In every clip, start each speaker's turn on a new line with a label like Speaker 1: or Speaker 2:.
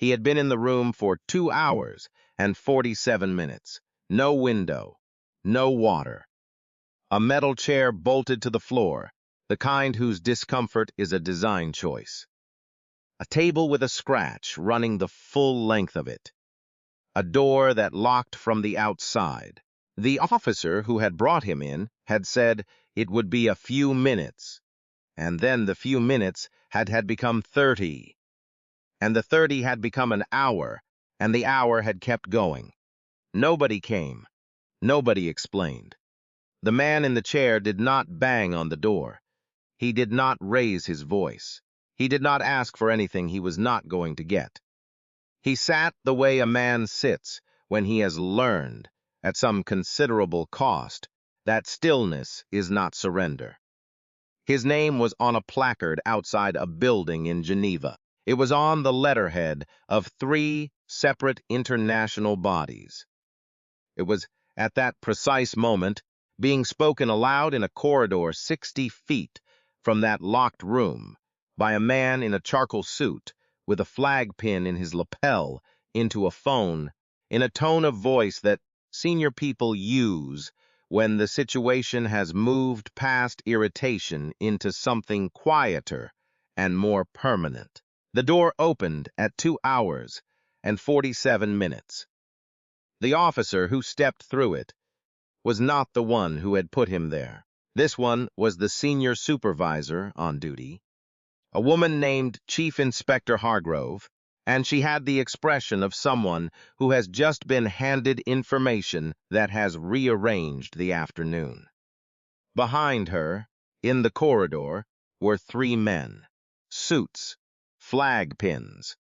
Speaker 1: He had been in the room for 2 hours and 47 minutes. No window, no water. A metal chair bolted to the floor, the kind whose discomfort is a design choice. A table with a scratch running the full length of it. A door that locked from the outside. The officer who had brought him in had said it would be a few minutes, and then the few minutes had become 30, and the 30 had become an hour, and the hour had kept going. Nobody came. Nobody explained. The man in the chair did not bang on the door. He did not raise his voice. He did not ask for anything he was not going to get. He sat the way a man sits when he has learned, at some considerable cost, that stillness is not surrender. His name was on a placard outside a building in Geneva. It was on the letterhead of 3 separate international bodies. It was at that precise moment being spoken aloud in a corridor 60 feet from that locked room by a man in a charcoal suit with a flag pin in his lapel into a phone in a tone of voice that senior people use when the situation has moved past irritation into something quieter and more permanent. The door opened at 2 hours and 47 minutes. The officer who stepped through it was not the one who had put him there. This one was the senior supervisor on duty, a woman named Chief Inspector Hargrove, and she had the expression of someone who has just been handed information that has rearranged the afternoon. Behind her, in the corridor, were 3 men. Suits, flag pins,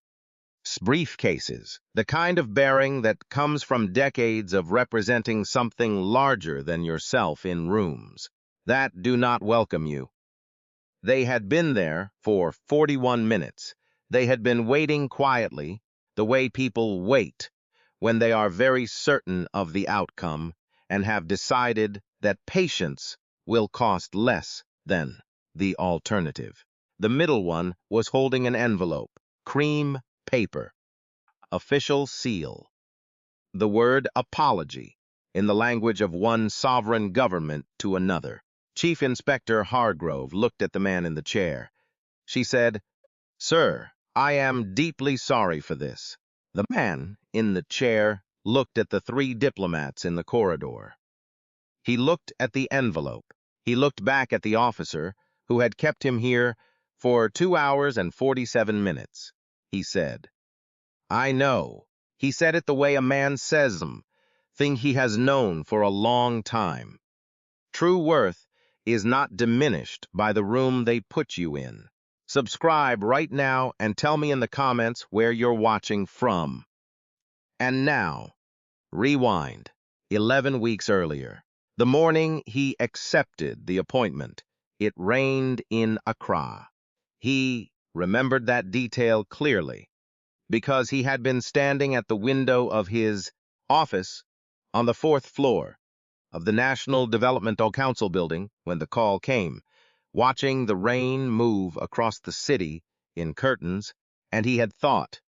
Speaker 1: briefcases, the kind of bearing that comes from decades of representing something larger than yourself in rooms that do not welcome you. They had been there for 41 minutes. They had been waiting quietly, the way people wait when they are very certain of the outcome and have decided that patience will cost less than the alternative. The middle one was holding an envelope, cream paper, official seal. The word apology in the language of one sovereign government to another. Chief Inspector Hargrove looked at the man in the chair. She said, "Sir, I am deeply sorry for this." The man in the chair looked at the 3 diplomats in the corridor. He looked at the envelope. He looked back at the officer who had kept him here for 2 hours and 47 minutes. He said, "I know." He said it the way a man says them, thing he has known for a long time. True worth is not diminished by the room they put you in. Subscribe right now and tell me in the comments where you're watching from. And now, rewind, 11 weeks earlier. The morning he accepted the appointment, it rained in Accra. He remembered that detail clearly, because he had been standing at the window of his office on the 4th floor of the National Developmental Council building when the call came, watching the rain move across the city in curtains, and he had thought,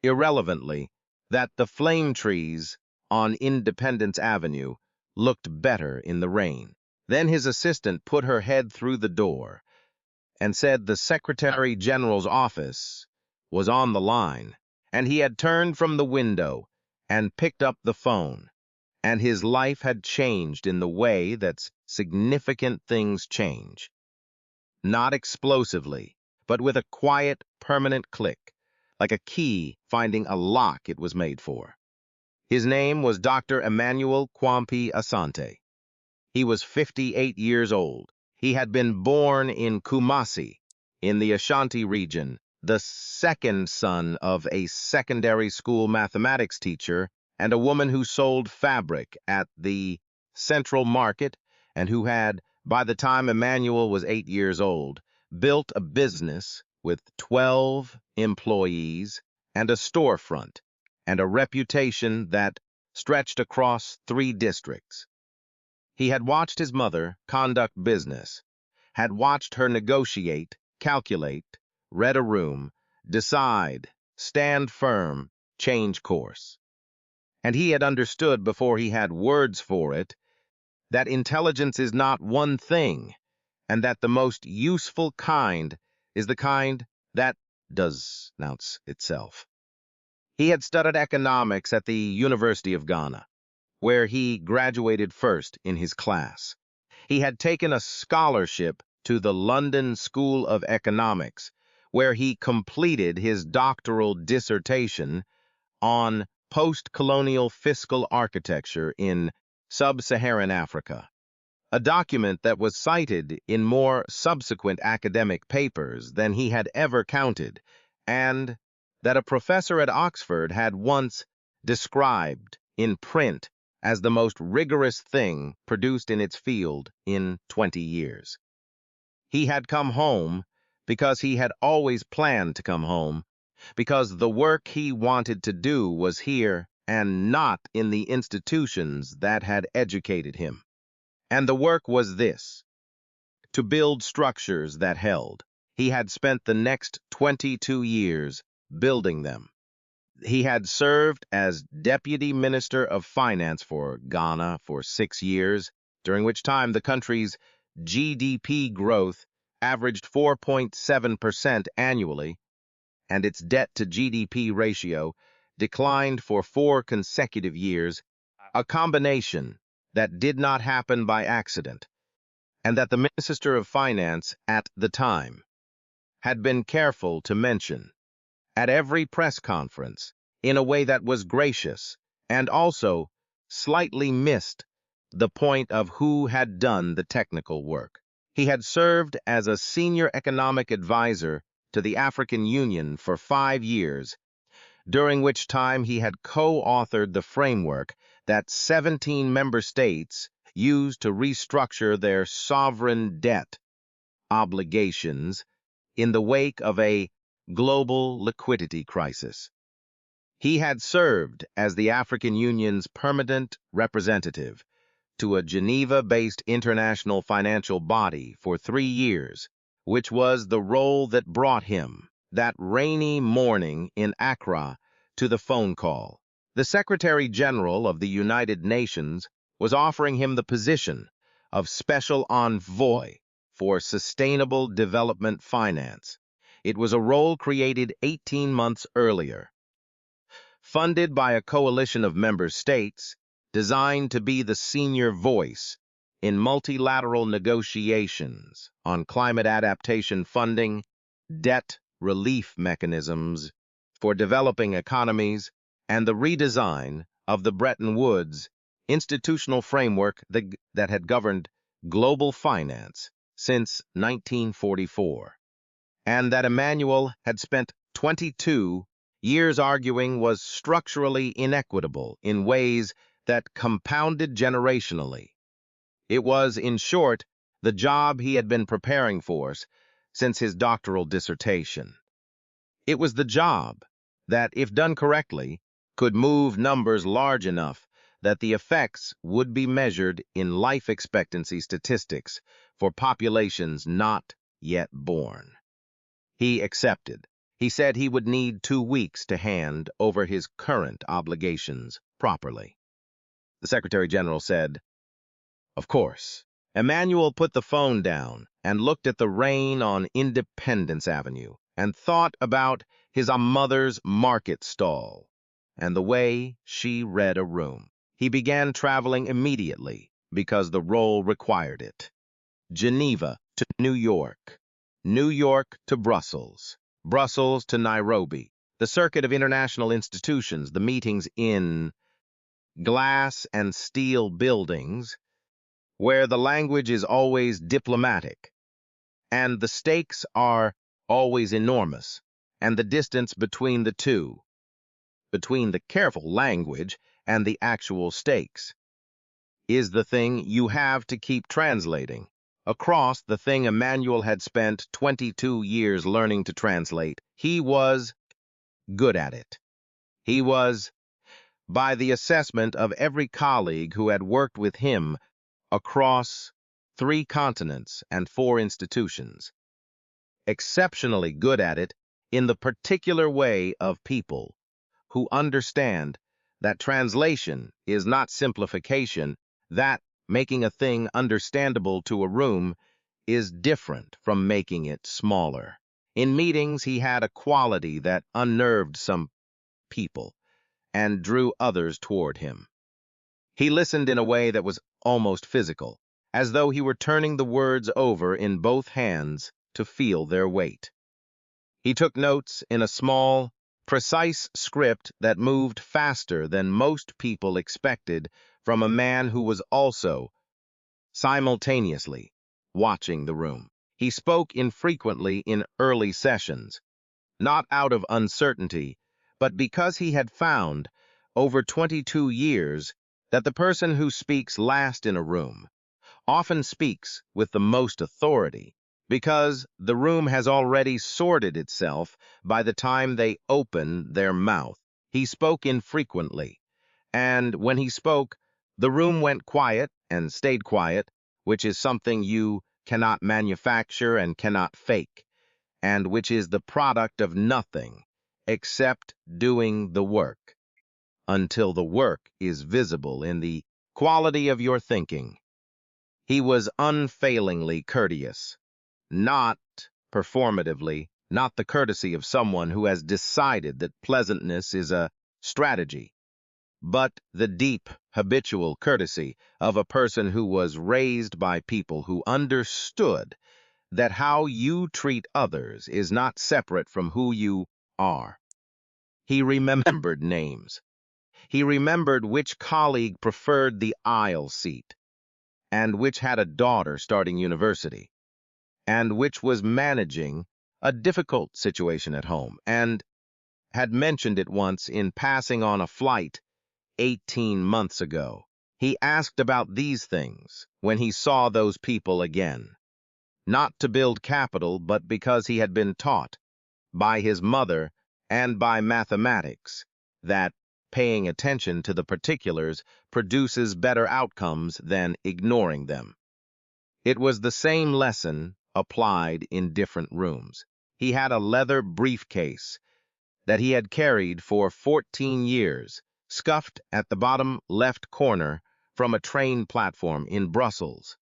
Speaker 1: irrelevantly, that the flame trees on Independence Avenue looked better in the rain. Then his assistant put her head through the door and said the Secretary General's office was on the line, and he had turned from the window and picked up the phone, and his life had changed in the way that significant things change. Not explosively, but with a quiet, permanent click, like a key finding a lock it was made for. His name was Dr. Emmanuel Kwampi Asante. He was 58 years old. He had been born in Kumasi, in the Ashanti region, the second son of a secondary school mathematics teacher and a woman who sold fabric at the Central Market, and who had, by the time Emmanuel was 8 years old, built a business with 12 employees and a storefront and a reputation that stretched across 3 districts. He had watched his mother conduct business, had watched her negotiate, calculate, read a room, decide, stand firm, change course. And he had understood before he had words for it that intelligence is not one thing, and that the most useful kind is the kind that does announce itself. He had studied economics at the University of Ghana, where he graduated first in his class. He had taken a scholarship to the London School of Economics, where he completed his doctoral dissertation on post-colonial fiscal architecture in sub-Saharan Africa, a document that was cited in more subsequent academic papers than he had ever counted, and that a professor at Oxford had once described in print as the most rigorous thing produced in its field in 20 years. He had come home because he had always planned to come home, because the work he wanted to do was here and not in the institutions that had educated him. And the work was this: to build structures that held. He had spent the next 22 years building them. He had served as Deputy Minister of Finance for Ghana for 6 years, during which time the country's GDP growth averaged 4.7% annually, and its debt-to-GDP ratio declined for 4 consecutive years, a combination that did not happen by accident, and that the Minister of Finance at the time had been careful to mention at every press conference in a way that was gracious and also slightly missed the point of who had done the technical work. He had served as a senior economic advisor to the African Union for 5 years, during which time he had co-authored the framework that 17 member states used to restructure their sovereign debt obligations in the wake of a global liquidity crisis. He had served as the African Union's permanent representative to a Geneva-based international financial body for 3 years, which was the role that brought him, that rainy morning in Accra, to the phone call. The Secretary General of the United Nations was offering him the position of Special Envoy for Sustainable Development Finance. It was a role created 18 months earlier. Funded by a coalition of member states, designed to be the senior voice in multilateral negotiations on climate adaptation funding, debt relief mechanisms for developing economies, and the redesign of the Bretton Woods institutional framework that had governed global finance since 1944, and that Emmanuel had spent 22 years arguing was structurally inequitable in ways that compounded generationally. It was, in short, the job he had been preparing for since his doctoral dissertation. It was the job that, if done correctly, could move numbers large enough that the effects would be measured in life expectancy statistics for populations not yet born. He accepted. He said he would need 2 weeks to hand over his current obligations properly. The Secretary General said, "Of course." Emmanuel put the phone down and looked at the rain on Independence Avenue and thought about his mother's market stall and the way she read a room. He began traveling immediately because the role required it. Geneva to New York to Brussels, Brussels to Nairobi, the circuit of international institutions, the meetings in glass and steel buildings, where the language is always diplomatic, and the stakes are always enormous, and the distance between the two, between the careful language and the actual stakes, is the thing you have to keep translating. Across the thing Emmanuel had spent 22 years learning to translate, he was good at it. He was, by the assessment of every colleague who had worked with him across 3 continents and 4 institutions, exceptionally good at it in the particular way of people who understand that translation is not simplification, that making a thing understandable to a room is different from making it smaller. In meetings, he had a quality that unnerved some people and drew others toward him. He listened in a way that was almost physical, as though he were turning the words over in both hands to feel their weight. He took notes in a small, precise script that moved faster than most people expected from a man who was also, simultaneously, watching the room. He spoke infrequently in early sessions, not out of uncertainty, but because he had found, over 22 years, that the person who speaks last in a room often speaks with the most authority, because the room has already sorted itself by the time they open their mouth. He spoke infrequently, and when he spoke, the room went quiet and stayed quiet, which is something you cannot manufacture and cannot fake, and which is the product of nothing except doing the work, until the work is visible in the quality of your thinking. He was unfailingly courteous, not performatively, not the courtesy of someone who has decided that pleasantness is a strategy, but the deep, habitual courtesy of a person who was raised by people who understood that how you treat others is not separate from who you are. He remembered names. He remembered which colleague preferred the aisle seat, and which had a daughter starting university, and which was managing a difficult situation at home, and had mentioned it once in passing on a flight 18 months ago. He asked about these things when he saw those people again, not to build capital, but because he had been taught by his mother and by mathematics that paying attention to the particulars produces better outcomes than ignoring them. It was the same lesson applied in different rooms. He had a leather briefcase that he had carried for 14 years, scuffed at the bottom left corner from a train platform in Brussels.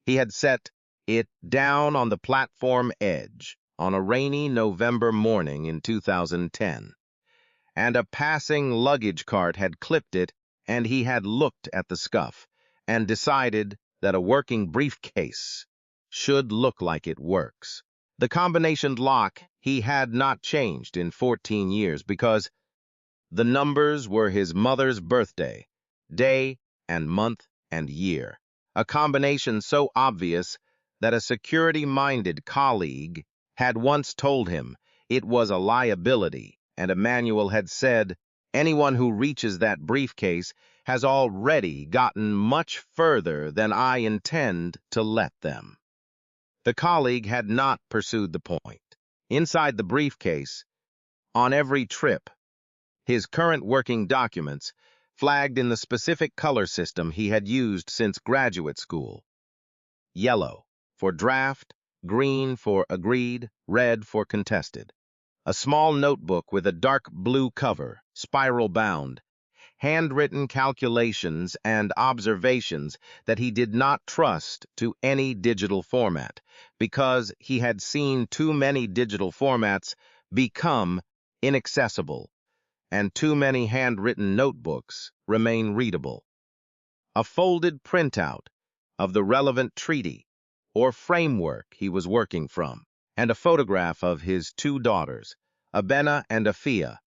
Speaker 1: He had set it down on the platform edge on a rainy November morning in 2010, and a passing luggage cart had clipped it, and he had looked at the scuff and decided that a working briefcase should look like it works. The combination lock he had not changed in 14 years because the numbers were his mother's birthday, day and month and year, a combination so obvious that a security-minded colleague had once told him it was a liability, and Emmanuel had said, "Anyone who reaches that briefcase has already gotten much further than I intend to let them." The colleague had not pursued the point. Inside the briefcase, on every trip, his current working documents flagged in the specific color system he had used since graduate school: yellow for draft, green for agreed, red for contested. A small notebook with a dark blue cover, spiral bound, handwritten calculations and observations that he did not trust to any digital format, because he had seen too many digital formats become inaccessible and too many handwritten notebooks remain readable. A folded printout of the relevant treaty or framework he was working from, and a photograph of his two daughters, Abena and Afia,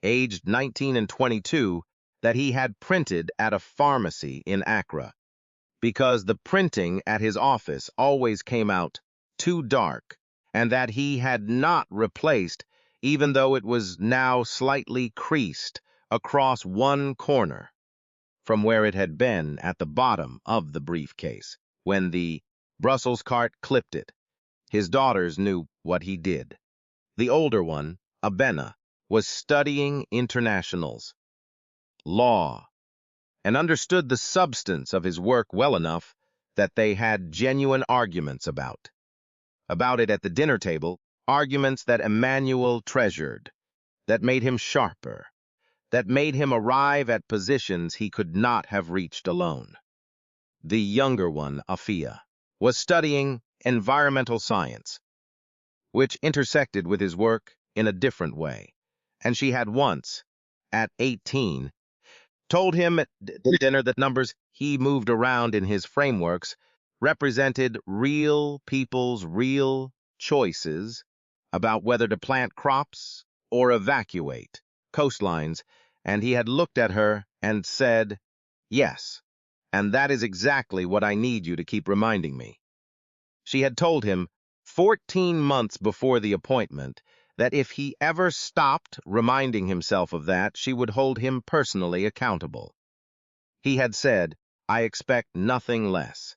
Speaker 1: aged 19 and 22, that he had printed at a pharmacy in Accra, because the printing at his office always came out too dark, and that he had not replaced, even though it was now slightly creased across one corner from where it had been at the bottom of the briefcase when the Brussels cart clipped it. His daughters knew what he did. The older one, Abena, was studying internationals, law, and understood the substance of his work well enough that they had genuine arguments about it at the dinner table arguments that Emmanuel treasured, that made him sharper, that made him arrive at positions he could not have reached alone. The younger one, Afia, was studying environmental science, which intersected with his work in a different way, and she had once, at 18, told him at dinner that numbers he moved around in his frameworks represented real people's real choices about whether to plant crops or evacuate coastlines, and he had looked at her and said, "Yes, and that is exactly what I need you to keep reminding me." She had told him 14 months before the appointment that if he ever stopped reminding himself of that, she would hold him personally accountable. He had said, "I expect nothing less."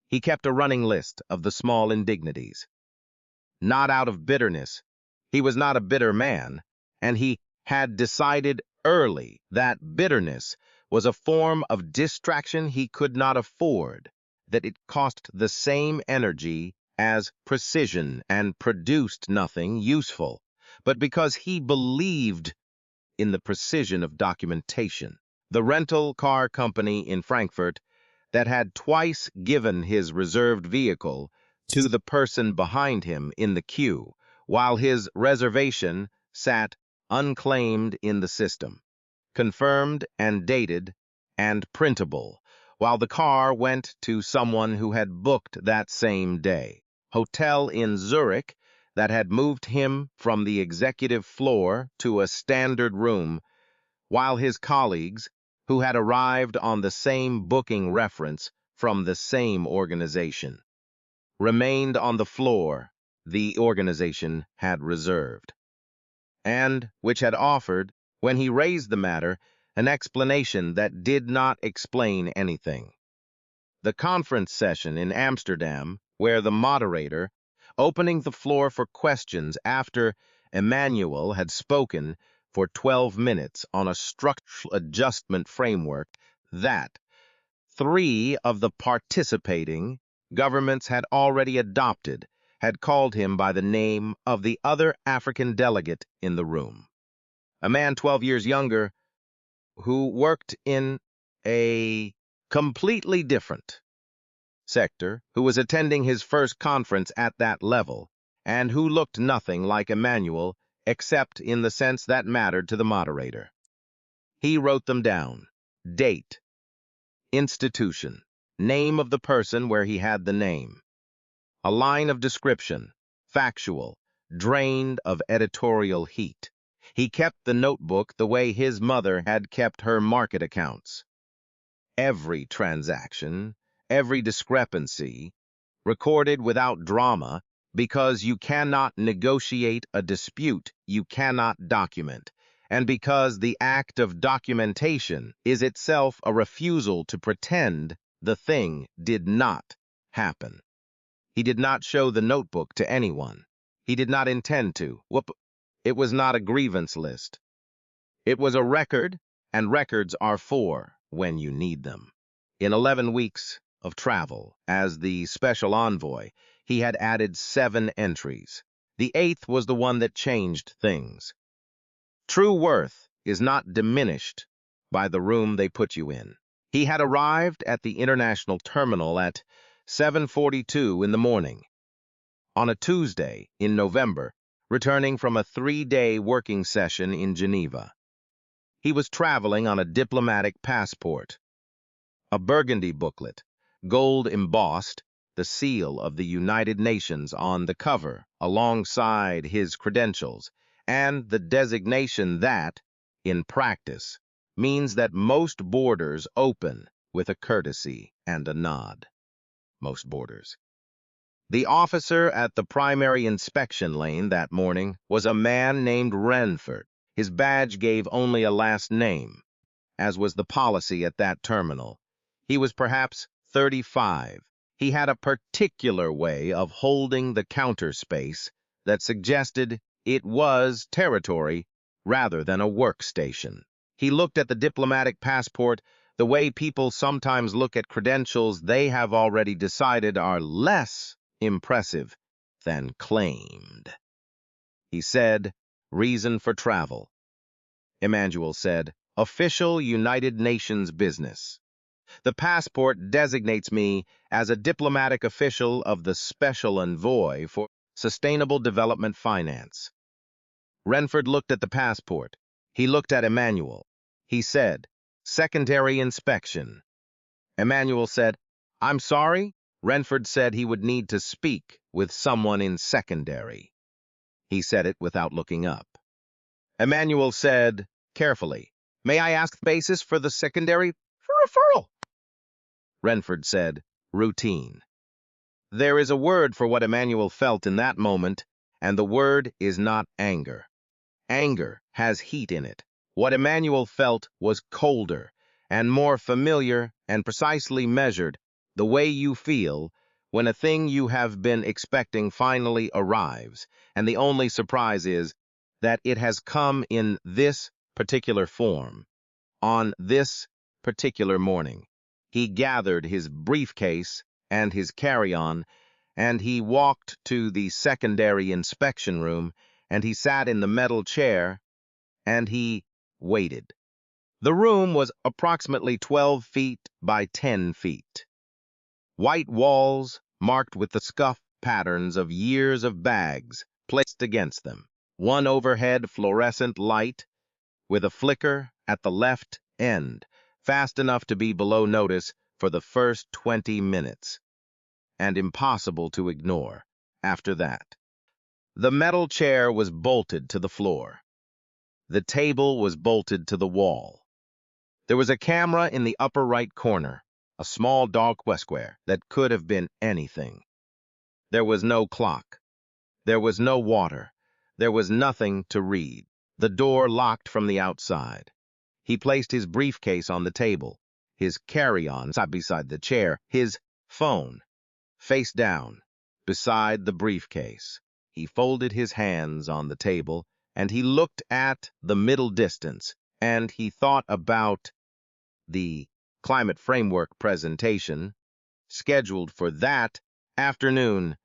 Speaker 1: He kept a running list of the small indignities. Not out of bitterness. He was not a bitter man, and he had decided early that bitterness was a form of distraction he could not afford, that it cost the same energy as precision and produced nothing useful, but because he believed in the precision of documentation. The rental car company in Frankfurt that had twice given his reserved vehicle to the person behind him in the queue, while his reservation sat unclaimed in the system, confirmed and dated and printable, while the car went to someone who had booked that same day. Hotel in Zurich that had moved him from the executive floor to a standard room, while his colleagues, who had arrived on the same booking reference from the same organization, remained on the floor the organization had reserved, and which had offered, when he raised the matter, an explanation that did not explain anything. The conference session in Amsterdam, where the moderator, opening the floor for questions after Emmanuel had spoken for 12 minutes on a structural adjustment framework that 3 of the participating governments had already adopted, had called him by the name of the other African delegate in the room, a man 12 years younger who worked in a completely different sector, who was attending his first conference at that level, and who looked nothing like Emmanuel except in the sense that mattered to the moderator. He wrote them down: date, institution, name of the person where he had the name, a line of description, factual, drained of editorial heat. He kept the notebook the way his mother had kept her market accounts. Every transaction, every discrepancy, recorded without drama, because you cannot negotiate a dispute you cannot document, and because the act of documentation is itself a refusal to pretend the thing did not happen. He did not show the notebook to anyone. He did not intend to. It was not a grievance list. It was a record, and records are for when you need them. In 11 weeks of travel as the special envoy, he had added 7 entries. The 8th was the one that changed things. True worth is not diminished by the room they put you in. He had arrived at the international terminal at 7:42 in the morning, on a Tuesday in November, returning from a 3-day working session in Geneva. He was traveling on a diplomatic passport, a burgundy booklet, gold embossed, the seal of the United Nations on the cover, alongside his credentials, and the designation that, in practice, means that most borders open with a courtesy and a nod. Most borders. The officer at the primary inspection lane that morning was a man named Renford. His badge gave only a last name, as was the policy at that terminal. He was perhaps 35. He had a particular way of holding the counter space that suggested it was territory rather than a workstation. He looked at the diplomatic passport the way people sometimes look at credentials they have already decided are less impressive than claimed. He said, reason for travel. Emmanuel said, official United Nations business. The passport designates me as a diplomatic official of the Special Envoy for Sustainable Development Finance. Renford looked at the passport. He looked at Emmanuel. He said, secondary inspection. Emmanuel said, I'm sorry? Renford said he would need to speak with someone in secondary. He said it without looking up. Emmanuel said, carefully, may I ask the basis for the secondary referral? Renford said, routine. There is a word for what Emmanuel felt in that moment, and the word is not anger. Anger has heat in it. What Emmanuel felt was colder and more familiar and precisely measured, the way you feel when a thing you have been expecting finally arrives, and the only surprise is that it has come in this particular form, on this particular morning. He gathered his briefcase and his carry-on, and he walked to the secondary inspection room, and he sat in the metal chair, and he waited. The room was approximately 12 feet by 10 feet. White walls, marked with the scuff patterns of years of bags placed against them. One overhead fluorescent light with a flicker at the left end, fast enough to be below notice for the first 20 minutes, and impossible to ignore after that. The metal chair was bolted to the floor. The table was bolted to the wall. There was a camera in the upper right corner, a small dark square that could have been anything. There was no clock. There was no water. There was nothing to read. The door locked from the outside. He placed his briefcase on the table, his carry-on sat beside the chair, his phone face down beside the briefcase. He folded his hands on the table, and he looked at the middle distance, and he thought about the climate framework presentation scheduled for that afternoon,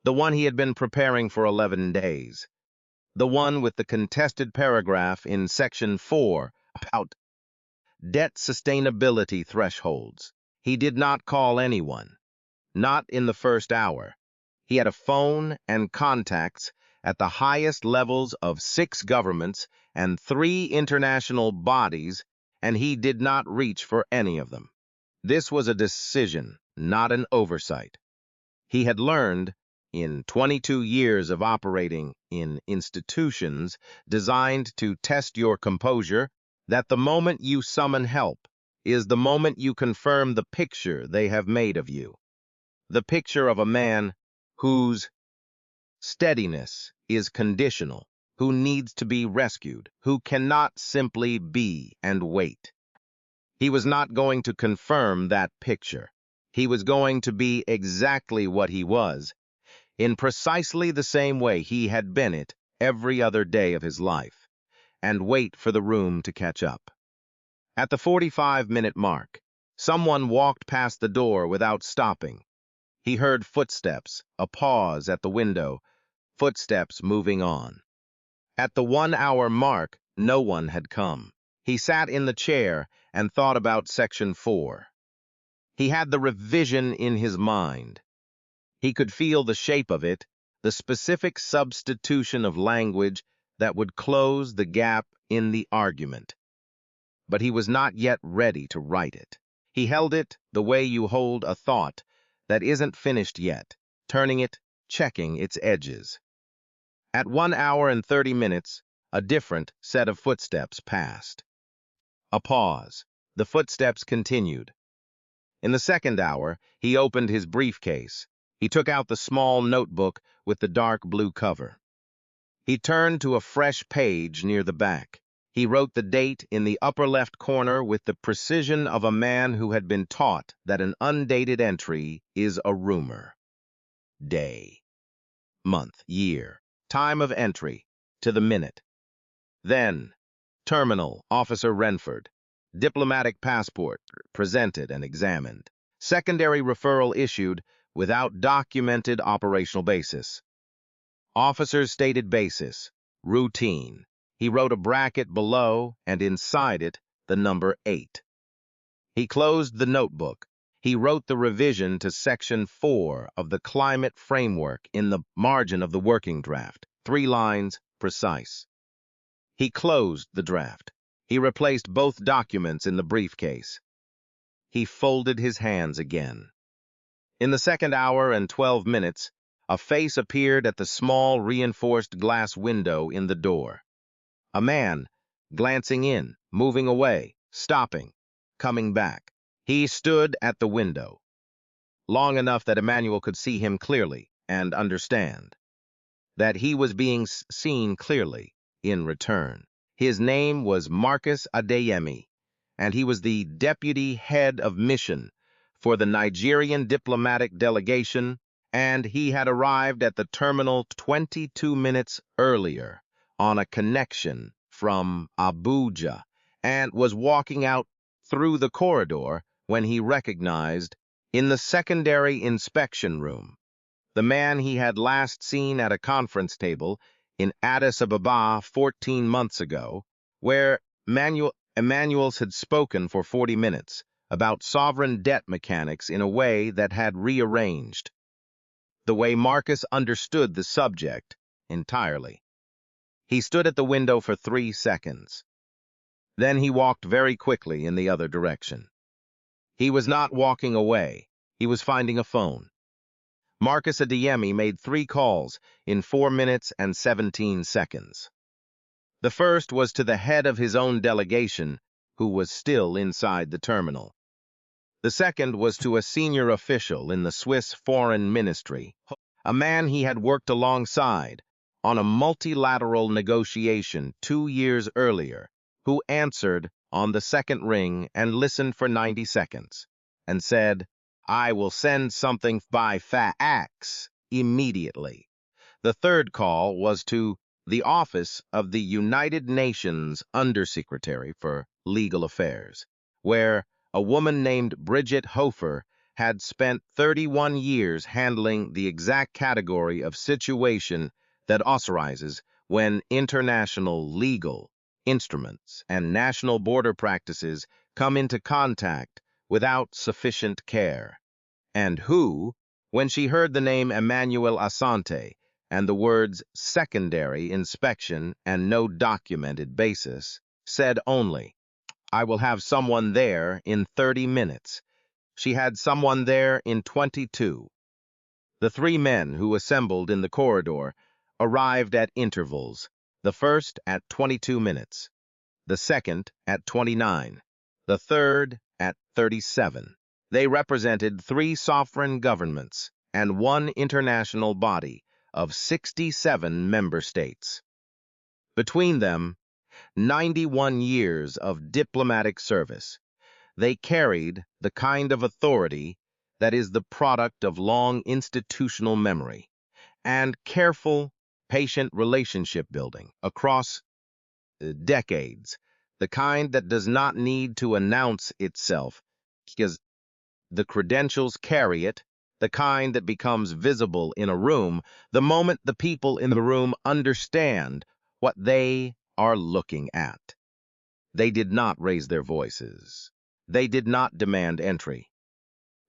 Speaker 1: the one he had been preparing for 11 days, the one with the contested paragraph in Section 4 about debt sustainability thresholds. He did not call anyone, not in the first hour. He had a phone and contacts at the highest levels of 6 governments and 3 international bodies, and he did not reach for any of them. This was a decision, not an oversight. He had learned, in 22 years of operating in institutions designed to test your composure, that the moment you summon help is the moment you confirm the picture they have made of you. The picture of a man whose steadiness is conditional, who needs to be rescued, who cannot simply be and wait. He was not going to confirm that picture. He was going to be exactly what he was, in precisely the same way he had been it every other day of his life, and wait for the room to catch up. At the 45-minute mark, someone walked past the door without stopping. He heard footsteps, a pause at the window, footsteps moving on. At the 1-hour mark, no one had come. He sat in the chair and thought about Section 4. He had the revision in his mind. He could feel the shape of it, the specific substitution of language that would close the gap in the argument. But he was not yet ready to write it. He held it the way you hold a thought that isn't finished yet, turning it, checking its edges. At 1 hour and 30 minutes, a different set of footsteps passed. A pause. The footsteps continued. In the second hour, he opened his briefcase. He took out the small notebook with the dark blue cover. He turned to a fresh page near the back. He wrote the date in the upper left corner with the precision of a man who had been taught that an undated entry is a rumor. Day, month, year, time of entry, to the minute. Then, Terminal, Officer Renford. Diplomatic passport, presented and examined. Secondary referral issued without documented operational basis. Officer's stated basis, routine. He wrote a bracket below and inside it the number 8. He closed the notebook. He wrote the revision to Section 4 of the Climate Framework in the margin of the working draft, 3 lines, precise. He closed the draft. He replaced both documents in the briefcase. He folded his hands again. In the second hour and 12 minutes, a face appeared at the small reinforced glass window in the door. A man, glancing in, moving away, stopping, coming back. He stood at the window, long enough that Emmanuel could see him clearly and understand that he was being seen clearly in return. His name was Marcus Adeyemi, and he was the deputy head of mission for the Nigerian diplomatic delegation, and he had arrived at the terminal 22 minutes earlier on a connection from Abuja and was walking out through the corridor when he recognized, in the secondary inspection room, the man he had last seen at a conference table in Addis Ababa 14 months ago, where Emmanuels had spoken for 40 minutes about sovereign debt mechanics in a way that had rearranged the way Marcus understood the subject entirely. He stood at the window for 3 seconds. Then he walked very quickly in the other direction. He was not walking away. He was finding a phone. Marcus Adeyemi made 3 calls in 4 minutes and 17 seconds. The first was to the head of his own delegation, who was still inside the terminal. The second was to a senior official in the Swiss Foreign Ministry, a man he had worked alongside on a multilateral negotiation 2 years earlier, who answered on the second ring and listened for 90 seconds, and said, "I will send something by fax immediately." The third call was to the office of the United Nations Undersecretary for Legal Affairs, where a woman named Bridget Hofer had spent 31 years handling the exact category of situation that authorizes when international legal instruments and national border practices come into contact without sufficient care, and who, when she heard the name Emmanuel Asante and the words secondary inspection and no documented basis, said only, "I will have someone there in 30 minutes. She had someone there in 22. The 3 men who assembled in the corridor arrived at intervals, the first at 22 minutes, the second at 29, the third at 37. They represented 3 sovereign governments and 1 international body of 67 member states. Between them, 91 years of diplomatic service. They carried the kind of authority that is the product of long institutional memory and careful, patient relationship building across decades, the kind that does not need to announce itself because the credentials carry it, the kind that becomes visible in a room the moment the people in the room understand what they are looking at. They did not raise their voices. They did not demand entry.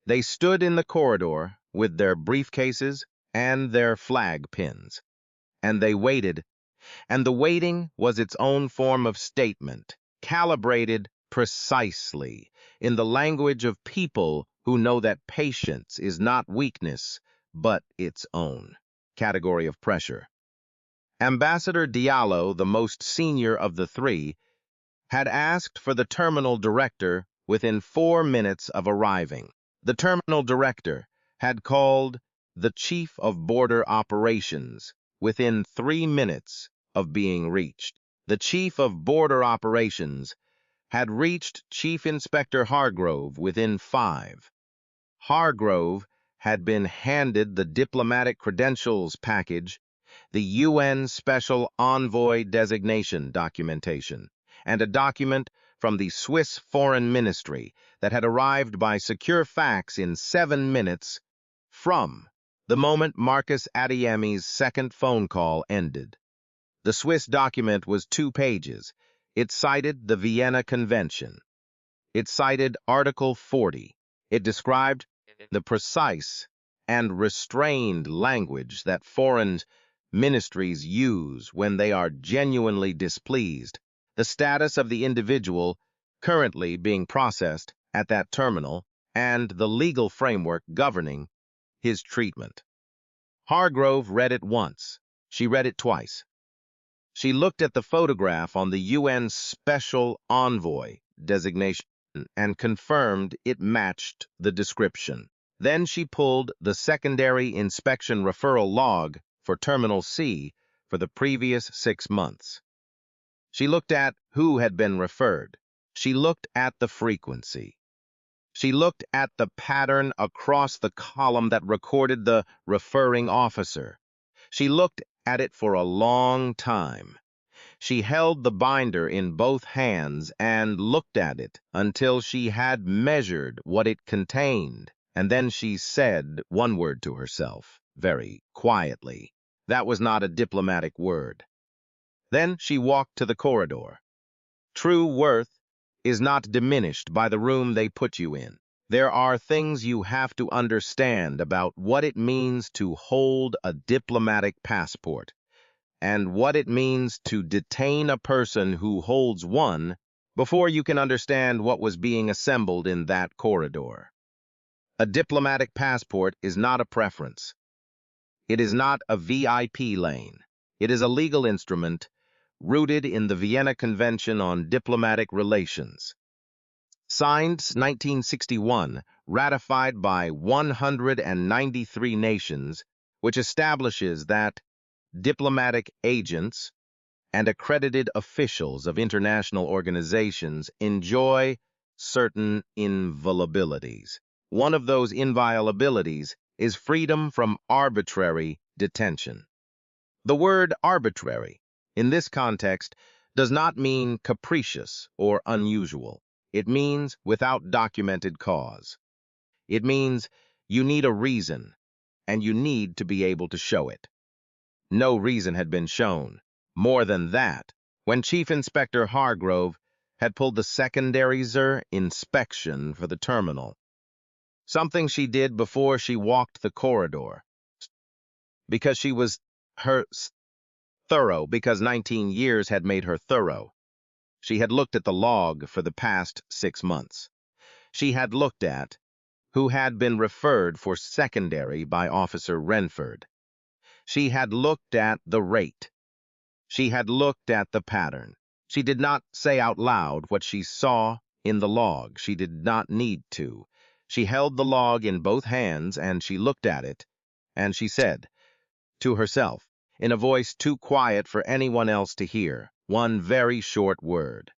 Speaker 1: They stood in the corridor with their briefcases and their flag pins, and they waited, and the waiting was its own form of statement, calibrated precisely in the language of people who know that patience is not weakness, but its own category of pressure. Ambassador Diallo, the most senior of the 3, had asked for the terminal director within 4 minutes of arriving. The terminal director had called the chief of border operations within 3 minutes of being reached. The chief of border operations had reached Chief Inspector Hargrove within 5. Hargrove had been handed the diplomatic credentials package, the UN Special Envoy designation documentation, and a document from the Swiss Foreign Ministry that had arrived by secure fax in 7 minutes from the moment Marcus Adeyemi's second phone call ended. The Swiss document was 2 pages. It cited the Vienna Convention. It cited Article 40. It described the precise and restrained language that foreign ministries use when they are genuinely displeased, the status of the individual currently being processed at that terminal, and the legal framework governing his treatment. Hargrove read it once. She read it twice. She looked at the photograph on the UN Special Envoy designation and confirmed it matched the description. Then she pulled the secondary inspection referral log for Terminal C for the previous 6 months. She looked at who had been referred. She looked at the frequency. She looked at the pattern across the column that recorded the referring officer. She looked at it for a long time. She held the binder in both hands and looked at it until she had measured what it contained, and then she said one word to herself, very quietly. That was not a diplomatic word. Then she walked to the corridor. True worth is not diminished by the room they put you in. There are things you have to understand about what it means to hold a diplomatic passport, and what it means to detain a person who holds one before you can understand what was being assembled in that corridor. A diplomatic passport is not a preference. It is not a VIP lane. It is a legal instrument rooted in the Vienna Convention on Diplomatic Relations. Signed 1961, ratified by 193 nations, which establishes that diplomatic agents and accredited officials of international organizations enjoy certain inviolabilities. One of those inviolabilities is freedom from arbitrary detention. The word arbitrary, in this context, does not mean capricious or unusual. It means without documented cause. It means you need a reason, and you need to be able to show it. No reason had been shown. More than that, when Chief Inspector Hargrove had pulled the secondary inspection for the terminal, something she did before she walked the corridor, because she was thorough, because 19 years had made her thorough. She had looked at the log for the past 6 months. She had looked at who had been referred for secondary by Officer Renford. She had looked at the rate. She had looked at the pattern. She did not say out loud what she saw in the log. She did not need to. She held the log in both hands, and she looked at it, and she said to herself, in a voice too quiet for anyone else to hear, one very short word.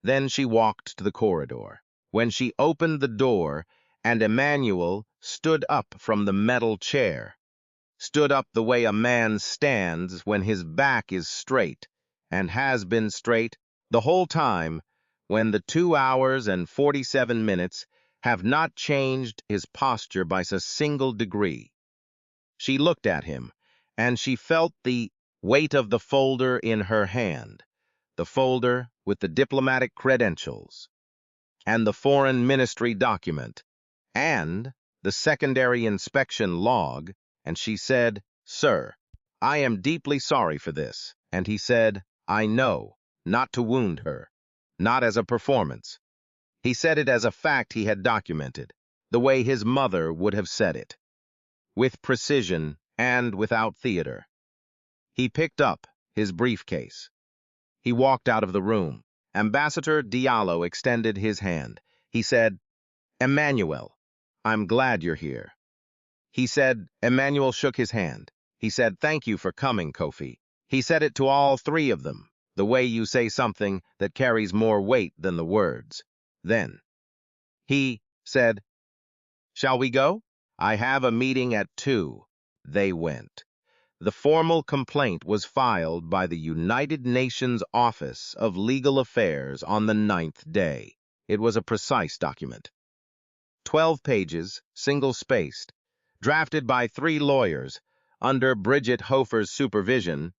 Speaker 1: Then she walked to the corridor. When she opened the door, and Emmanuel stood up from the metal chair, stood up the way a man stands when his back is straight, and has been straight the whole time, when the 2 hours and 47 minutes have not changed his posture by a single degree. She looked at him, and she felt the weight of the folder in her hand, the folder with the diplomatic credentials, and the foreign ministry document, and the secondary inspection log, and she said, "Sir, I am deeply sorry for this." And he said, "I know," not to wound her, not as a performance. He said it as a fact he had documented, the way his mother would have said it, with precision and without theater. He picked up his briefcase. He walked out of the room. Ambassador Diallo extended his hand. He said, "Emmanuel, I'm glad you're here." He said, Emmanuel shook his hand. He said, "Thank you for coming, Kofi." He said it to all 3 of them, the way you say something that carries more weight than the words. Then he said, "Shall we go? I have a meeting at 2. They went. The formal complaint was filed by the United Nations Office of Legal Affairs on the 9th day. It was a precise document. 12 pages, single-spaced, drafted by 3 lawyers under Bridget Hofer's supervision,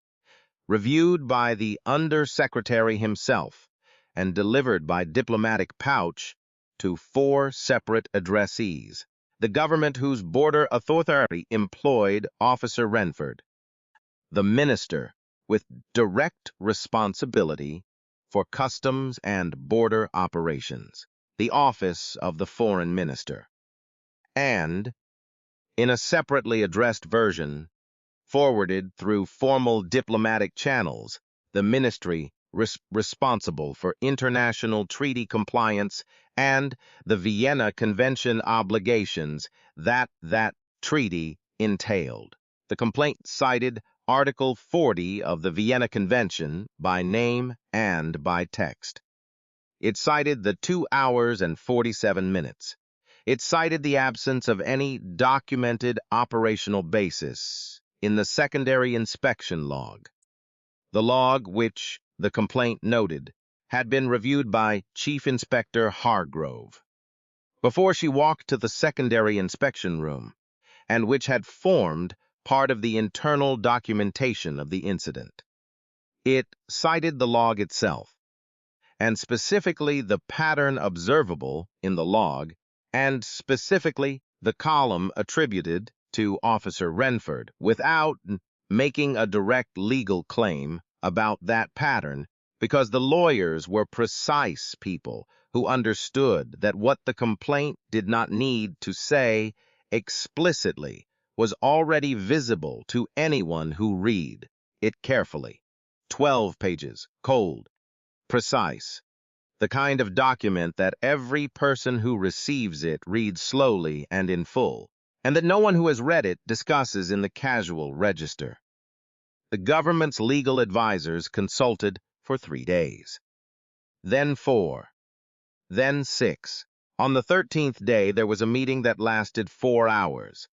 Speaker 1: reviewed by the Undersecretary himself, and delivered by diplomatic pouch to 4 separate addressees, the government whose border authority employed Officer Renford, the minister with direct responsibility for customs and border operations, the office of the foreign minister, and, in a separately addressed version, forwarded through formal diplomatic channels, the ministry responsible for international treaty compliance and the Vienna Convention obligations that treaty entailed. The complaint cited Article 40 of the Vienna Convention by name and by text. It cited the 2 hours and 47 minutes. It cited the absence of any documented operational basis in the secondary inspection log. The log, which, the complaint noted, had been reviewed by Chief Inspector Hargrove before she walked to the secondary inspection room, and which had formed part of the internal documentation of the incident. It cited the log itself, and specifically the pattern observable in the log, and specifically the column attributed to Officer Renford, without making a direct legal claim about that pattern, because the lawyers were precise people who understood that what the complaint did not need to say explicitly was already visible to anyone who read it carefully. 12 pages, cold, precise, the kind of document that every person who receives it reads slowly and in full, and that no one who has read it discusses in the casual register. The government's legal advisors consulted for 3 days, then 4, then 6. On the 13th day, there was a meeting that lasted 4 hours.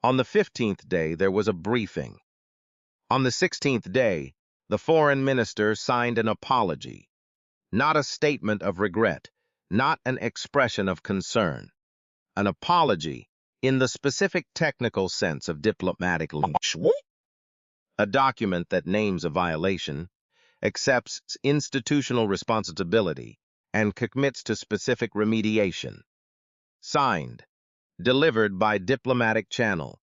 Speaker 1: On the 15th day, there was a briefing. On the 16th day, the foreign minister signed an apology, not a statement of regret, not an expression of concern. An apology in the specific technical sense of diplomatic language. A document that names a violation, accepts institutional responsibility, and commits to specific remediation. Signed, delivered by diplomatic channel,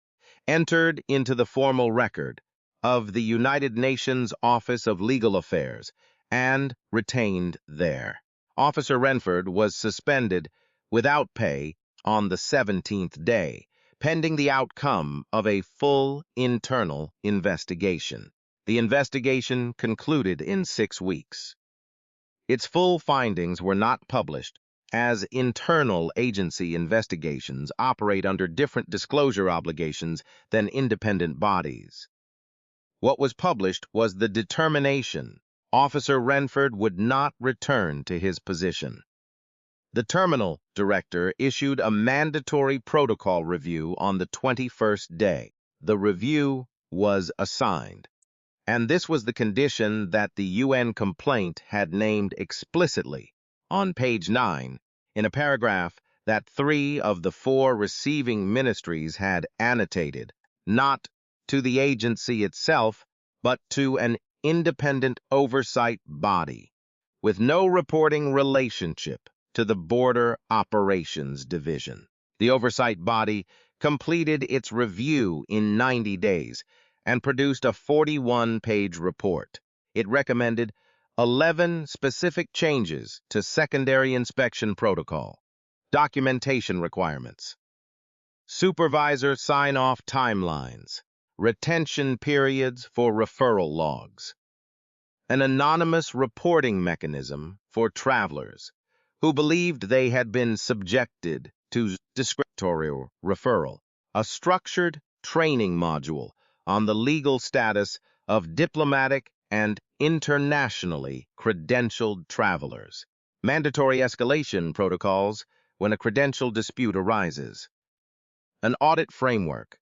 Speaker 1: entered into the formal record of the United Nations Office of Legal Affairs, and retained there. Officer Renford was suspended without pay on the 17th day, pending the outcome of a full internal investigation. The investigation concluded in 6 weeks. Its full findings were not published, as internal agency investigations operate under different disclosure obligations than independent bodies. What was published was the determination Officer Renford would not return to his position. The terminal director issued a mandatory protocol review on the 21st day. The review was assigned, and this was the condition that the UN complaint had named explicitly on page 9 in a paragraph that 3 of the 4 receiving ministries had annotated, not to the agency itself, but to an independent oversight body with no reporting relationship to the Border Operations Division. The oversight body completed its review in 90 days and produced a 41-page report. It recommended 11 specific changes to secondary inspection protocol, documentation requirements, supervisor sign-off timelines, retention periods for referral logs, an anonymous reporting mechanism for travelers who believed they had been subjected to discriminatory referral, a structured training module on the legal status of diplomatic and internationally credentialed travelers, mandatory escalation protocols when a credential dispute arises, an audit framework,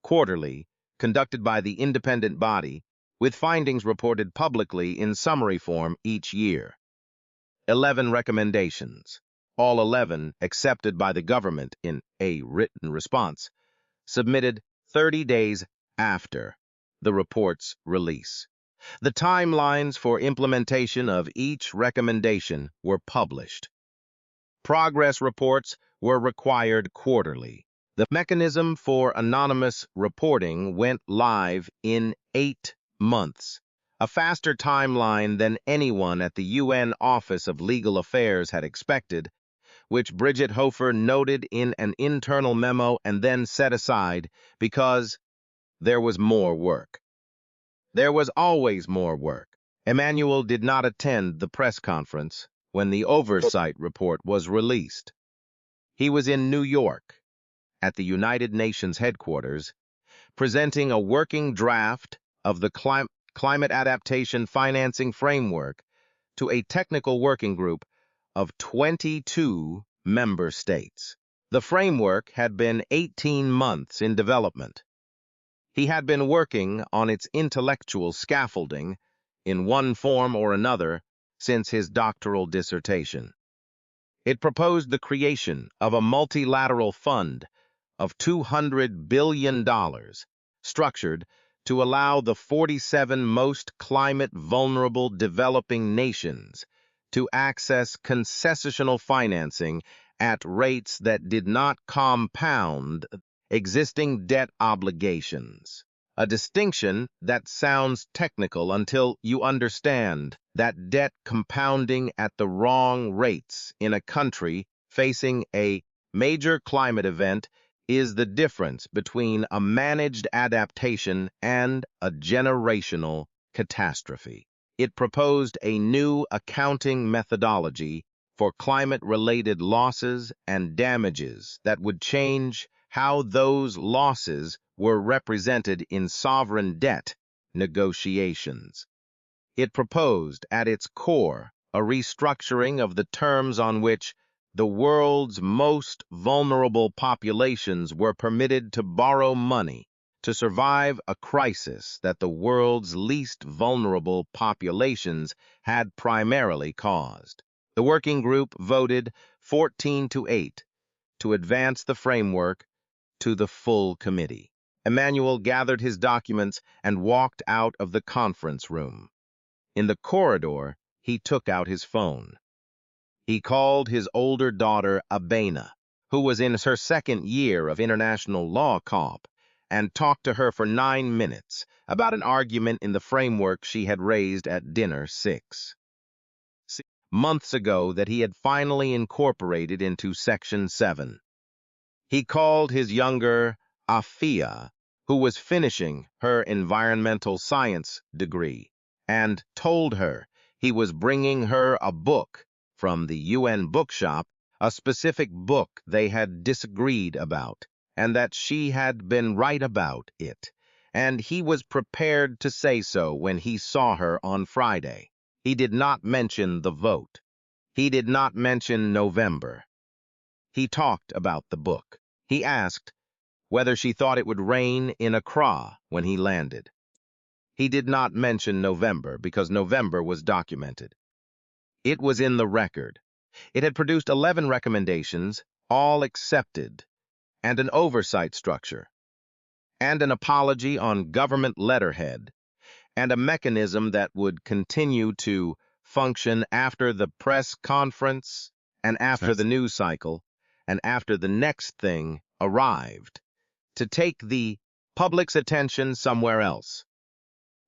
Speaker 1: quarterly, conducted by the independent body, with findings reported publicly in summary form each year. 11 recommendations, all 11 accepted by the government in a written response, submitted 30 days after the report's release. The timelines for implementation of each recommendation were published. Progress reports were required quarterly. The mechanism for anonymous reporting went live in 8 months, a faster timeline than anyone at the UN Office of Legal Affairs had expected, which Bridget Hofer noted in an internal memo and then set aside because there was more work. There was always more work. Emmanuel did not attend the press conference when the oversight report was released. He was in New York, at the United Nations headquarters, presenting a working draft of the Climate Adaptation Financing Framework to a technical working group of 22 member states. The framework had been 18 months in development. He had been working on its intellectual scaffolding in one form or another since his doctoral dissertation. It proposed the creation of a multilateral fund of $200 billion, structured to allow the 47 most climate-vulnerable developing nations to access concessional financing at rates that did not compound existing debt obligations. A distinction that sounds technical until you understand that debt compounding at the wrong rates in a country facing a major climate event is the difference between a managed adaptation and a generational catastrophe. It proposed a new accounting methodology for climate-related losses and damages that would change how those losses were represented in sovereign debt negotiations. It proposed, at its core, a restructuring of the terms on which the world's most vulnerable populations were permitted to borrow money to survive a crisis that the world's least vulnerable populations had primarily caused. The working group voted 14-8 to advance the framework to the full committee. Emmanuel gathered his documents and walked out of the conference room. In the corridor, he took out his phone. He called his older daughter, Abena, who was in her second year of international law comp, and talked to her for 9 minutes about an argument in the framework she had raised at dinner 6 months ago that he had finally incorporated into Section 7. He called his younger Afia, who was finishing her environmental science degree, and told her he was bringing her a book from the UN bookshop, a specific book they had disagreed about, and that she had been right about it, and he was prepared to say so when he saw her on Friday. He did not mention the vote. He did not mention November. He talked about the book. He asked whether she thought it would rain in Accra when he landed. He did not mention November because November was documented. It was in the record. It had produced 11 recommendations, all accepted, and an oversight structure, and an apology on government letterhead, and a mechanism that would continue to function after the press conference and after the news cycle and after the next thing arrived, to take the public's attention somewhere else.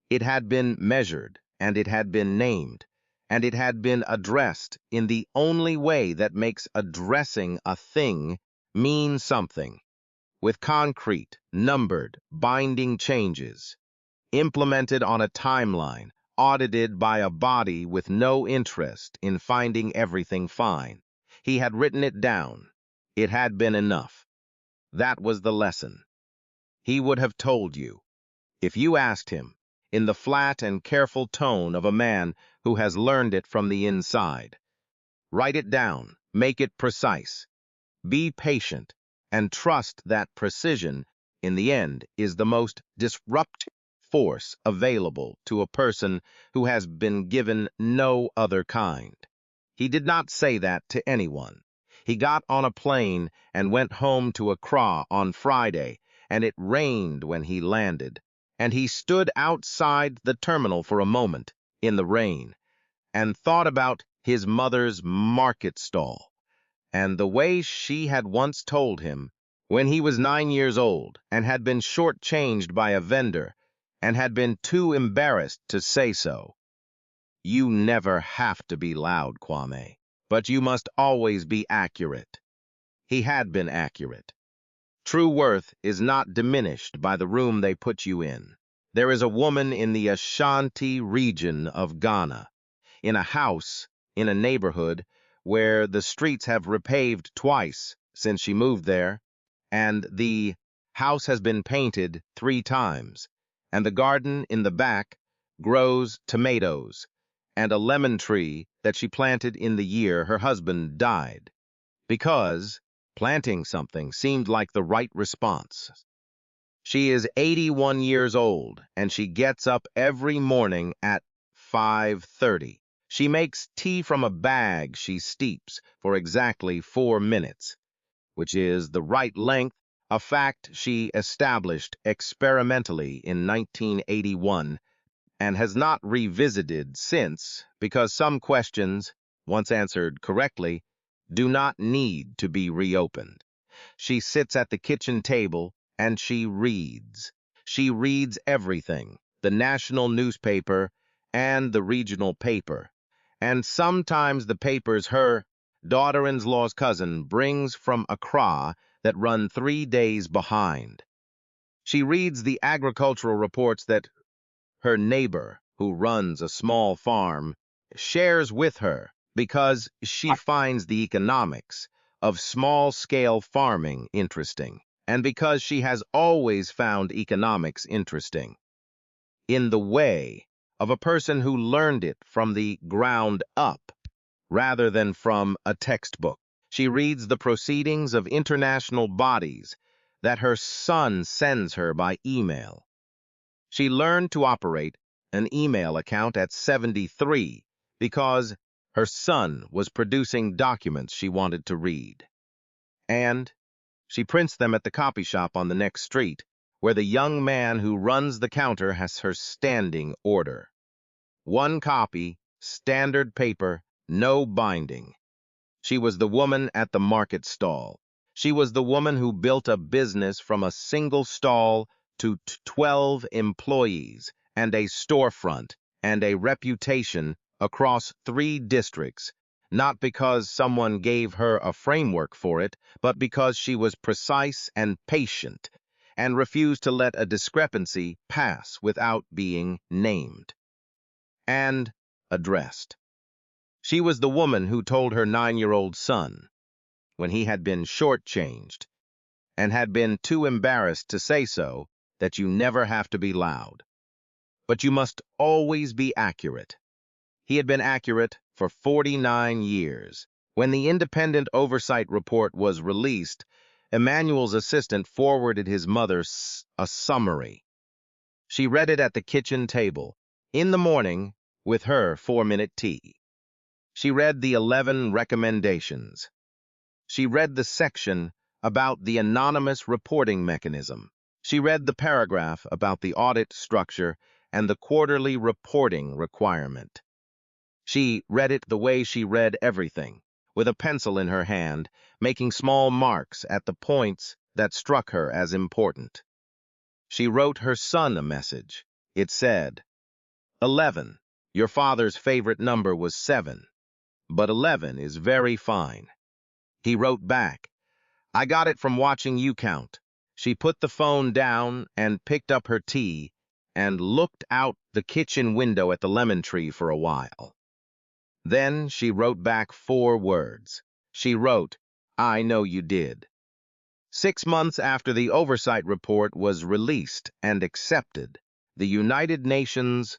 Speaker 1: It had been measured, and it had been named, and it had been addressed in the only way that makes addressing a thing mean something, with concrete, numbered, binding changes, implemented on a timeline, audited by a body with no interest in finding everything fine. He had written it down. It had been enough. That was the lesson. He would have told you, if you asked him, in the flat and careful tone of a man who has learned it from the inside. Write it down, make it precise. Be patient, and trust that precision, in the end, is the most disruptive force available to a person who has been given no other kind. He did not say that to anyone. He got on a plane and went home to Accra on Friday and it rained when he landed, and he stood outside the terminal for a moment in the rain and thought about his mother's market stall and the way she had once told him when he was 9 years old and had been shortchanged by a vendor and had been too embarrassed to say so. You never have to be loud, Kwame, but you must always be accurate. He had been accurate. True worth is not diminished by the room they put you in. There is a woman in the Ashanti region of Ghana, in a house, in a neighborhood where the streets have repaved twice since she moved there, and the house has been painted 3 times, and the garden in the back grows tomatoes and a lemon tree that she planted in the year her husband died, because planting something seemed like the right response. She is 81 years old, and she gets up every morning at 5:30. She makes tea from a bag she steeps for exactly 4 minutes, which is the right length, a fact she established experimentally in 1981 and has not revisited since because some questions, once answered correctly, do not need to be reopened. She sits at the kitchen table and she reads. She reads everything, the national newspaper and the regional paper. And sometimes the papers her daughter-in-law's cousin brings from Accra that run 3 days behind. She reads the agricultural reports that her neighbor, who runs a small farm, shares with her because she finds the economics of small-scale farming interesting, and because she has always found economics interesting in the way of a person who learned it from the ground up rather than from a textbook. She reads the proceedings of international bodies that her son sends her by email. She learned to operate an email account at 73 because her son was producing documents she wanted to read. And she prints them at the copy shop on the next street, where the young man who runs the counter has her standing order. 1 copy, standard paper, no binding. She was the woman at the market stall. She was the woman who built a business from a single stall to 12 employees and a storefront and a reputation across 3 districts, not because someone gave her a framework for it, but because she was precise and patient and refused to let a discrepancy pass without being named and addressed. She was the woman who told her 9-year-old son, when he had been shortchanged and had been too embarrassed to say so, that you never have to be loud, but you must always be accurate. He had been accurate for 49 years. When the independent oversight report was released, Emmanuel's assistant forwarded his mother a summary. She read it at the kitchen table, in the morning, with her 4-minute tea. She read the 11 recommendations. She read the section about the anonymous reporting mechanism. She read the paragraph about the audit structure and the quarterly reporting requirement. She read it the way she read everything, with a pencil in her hand, making small marks at the points that struck her as important. She wrote her son a message. It said, 11. Your father's favorite number was 7, but 11 is very fine. He wrote back, I got it from watching you count. She put the phone down and picked up her tea and looked out the kitchen window at the lemon tree for a while. Then she wrote back 4 words. She wrote, I know you did. 6 months after the oversight report was released and accepted, the United Nations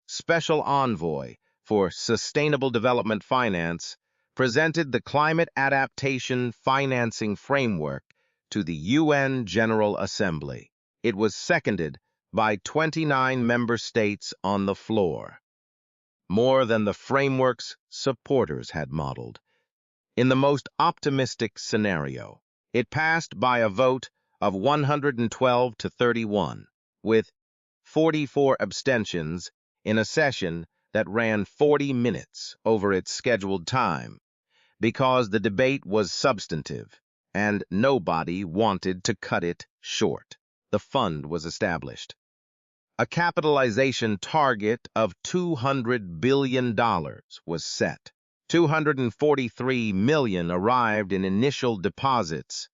Speaker 1: Special Envoy for Sustainable Development Finance presented the Climate Adaptation Financing Framework to the UN General Assembly. It was seconded by 29 member states on the floor, more than the framework's supporters had modeled. In the most optimistic scenario, it passed by a vote of 112 to 31, with 44 abstentions in a session that ran 40 minutes over its scheduled time because the debate was substantive and nobody wanted to cut it short. The fund was established. A capitalization target of $200 billion was set. 243 million arrived in initial deposits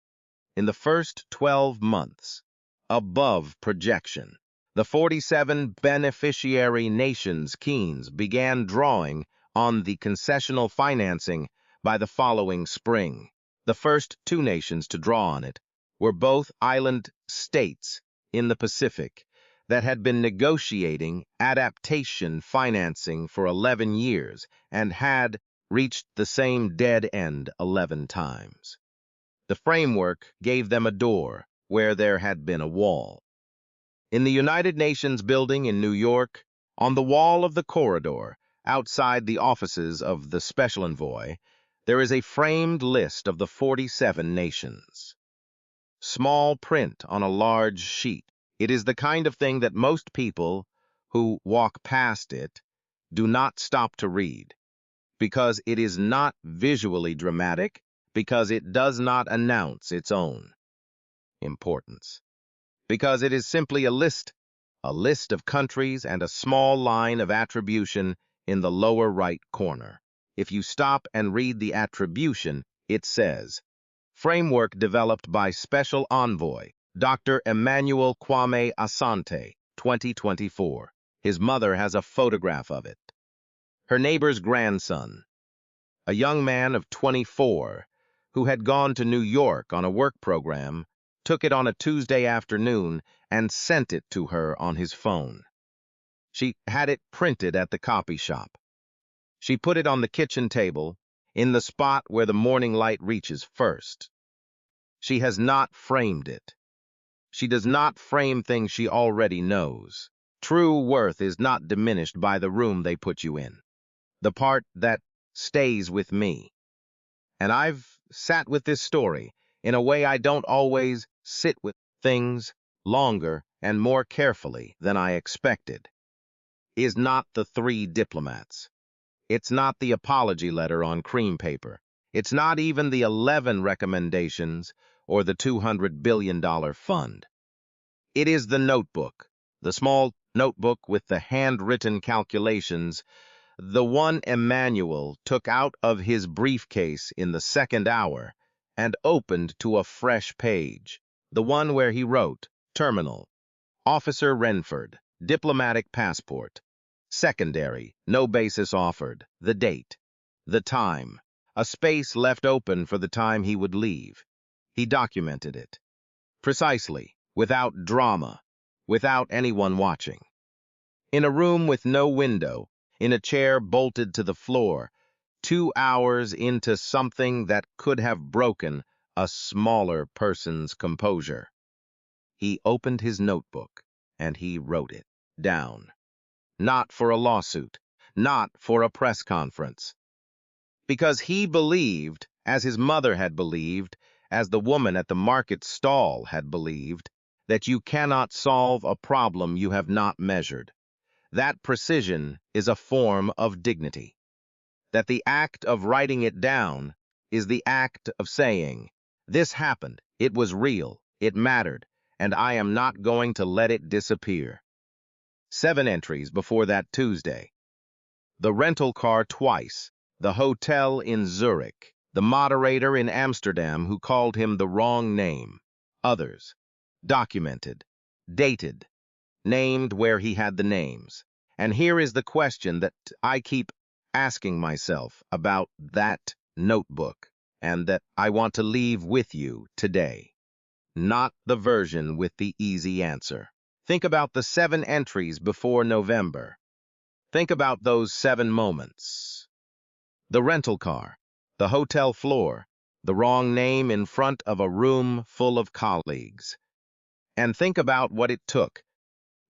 Speaker 1: in the first 12 months, above projection. The 47 beneficiary nations Keynes began drawing on the concessional financing by the following spring. The first two nations to draw on it were both island states in the Pacific that had been negotiating adaptation financing for 11 years and had reached the same dead end 11 times. The framework gave them a door where there had been a wall. In the United Nations building in New York, on the wall of the corridor outside the offices of the Special Envoy, there is a framed list of the 47 nations. Small print on a large sheet. It is the kind of thing that most people who walk past it do not stop to read, because it is not visually dramatic, because it does not announce its own importance, because it is simply a list of countries and a small line of attribution in the lower right corner. If you stop and read the attribution, it says, Framework developed by Special Envoy, Dr. Emmanuel Kwame Asante, 2024. His mother has a photograph of it. Her neighbor's grandson, a young man of 24, who had gone to New York on a work program, took it on a Tuesday afternoon and sent it to her on his phone. She had it printed at the copy shop. She put it on the kitchen table, in the spot where the morning light reaches first. She has not framed it. She does not frame things she already knows. True worth is not diminished by the room they put you in, the part that stays with me. And I've sat with this story in a way I don't always sit with things longer and more carefully than I expected. Is not the 3 diplomats. It's not the apology letter on cream paper. It's not even the 11 recommendations or the $200 billion fund. It is the notebook, the small notebook with the handwritten calculations, the one Emmanuel took out of his briefcase in the second hour and opened to a fresh page, the one where he wrote, Terminal, Officer Renford, diplomatic passport, secondary, no basis offered, the date, the time, a space left open for the time he would leave. He documented it. Precisely, without drama, without anyone watching. In a room with no window, in a chair bolted to the floor, 2 hours into something that could have broken a smaller person's composure. He opened his notebook and he wrote it down. Not for a lawsuit, not for a press conference. Because he believed, as his mother had believed, as the woman at the market stall had believed, that you cannot solve a problem you have not measured. That precision is a form of dignity. That the act of writing it down is the act of saying, this happened, it was real, it mattered, and I am not going to let it disappear. 7 entries before that Tuesday. The rental car twice, the hotel in Zurich, the moderator in Amsterdam who called him the wrong name, others, documented, dated, named where he had the names. And here is the question that I keep asking myself about that notebook and that I want to leave with you today. Not the version with the easy answer. Think about the 7 entries before November. Think about those 7 moments. The rental car, the hotel floor, the wrong name in front of a room full of colleagues. And think about what it took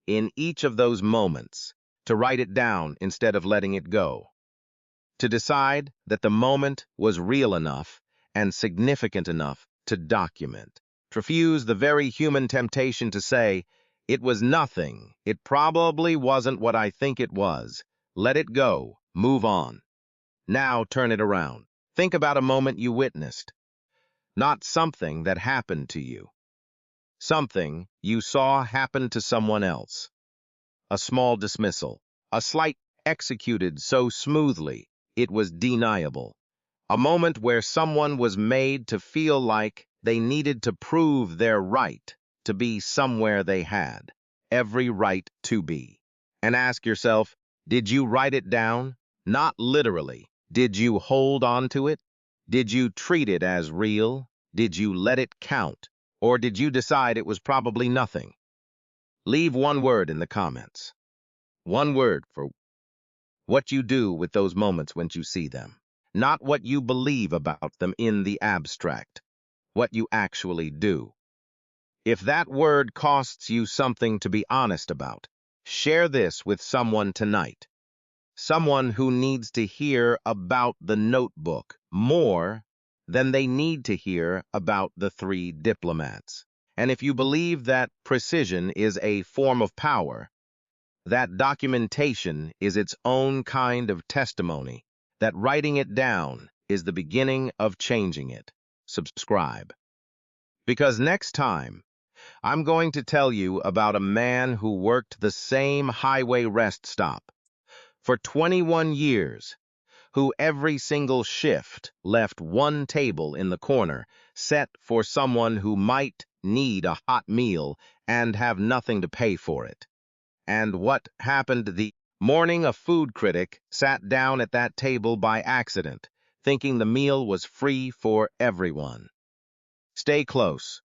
Speaker 1: in each of those moments to write it down instead of letting it go. To decide that the moment was real enough and significant enough to document. Refuse the very human temptation to say, "It was nothing. It probably wasn't what I think it was." Let it go. Move on. Now turn it around. Think about a moment you witnessed, not something that happened to you. Something you saw happen to someone else. A small dismissal. A slight executed so smoothly it was deniable. A moment where someone was made to feel like they needed to prove their right to be somewhere they had every right to be. And ask yourself, did you write it down? Not literally. Did you hold on to it? Did you treat it as real? Did you let it count? Or did you decide it was probably nothing? Leave one word in the comments. One word for what you do with those moments when you see them. Not what you believe about them in the abstract, what you actually do. If that word costs you something to be honest about, share this with someone tonight. Someone who needs to hear about the notebook more than they need to hear about the three diplomats. And if you believe that precision is a form of power, that documentation is its own kind of testimony, that writing it down is the beginning of changing it. Subscribe. Because next time, I'm going to tell you about a man who worked the same highway rest stop for 21 years, who every single shift left one table in the corner set for someone who might need a hot meal and have nothing to pay for it. And what happened the morning a food critic sat down at that table by accident, thinking the meal was free for everyone. Stay close.